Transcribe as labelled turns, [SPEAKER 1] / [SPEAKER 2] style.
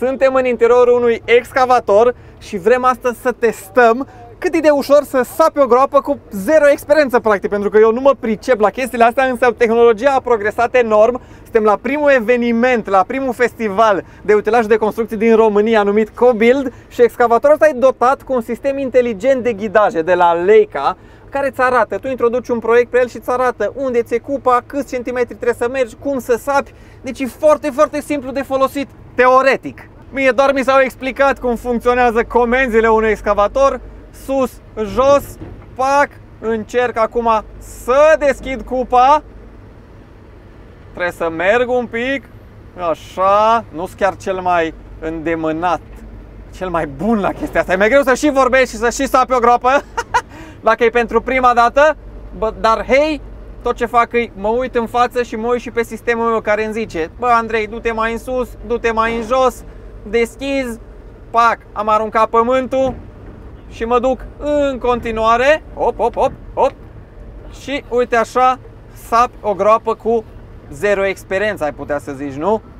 [SPEAKER 1] Suntem în interiorul unui excavator și vrem astăzi să testăm cât e de ușor să sapi o groapă cu zero experiență, practic, pentru că eu nu mă pricep la chestiile astea, însă tehnologia a progresat enorm. Suntem la primul eveniment, la primul festival de utilaj de construcții din România, numit CoBuild, și excavatorul ăsta e dotat cu un sistem inteligent de ghidaje de la Leica, care îți arată, tu introduci un proiect pe el și îți arată unde ți-e cupa, câți centimetri trebuie să mergi, cum să sapi. Deci e foarte, foarte simplu de folosit, teoretic. Mie doar mi s-au explicat cum funcționează comenzile unui excavator, sus, jos, pac, încerc acum să deschid cupa. Trebuie să merg un pic, așa, nu sunt chiar cel mai îndemânat, cel mai bun la chestia asta. E mai greu să și vorbești și să și sapi o groapă, dacă e pentru prima dată, dar hei, tot ce fac e mă uit în față și mă uit și pe sistemul meu care îmi zice: bă, Andrei, du-te mai în sus, du-te mai în jos, deschizi, pac, am aruncat pământul și mă duc în continuare, hop, hop, hop, hop, și uite așa, sapi o groapă cu zero experiență, ai putea să zici, nu?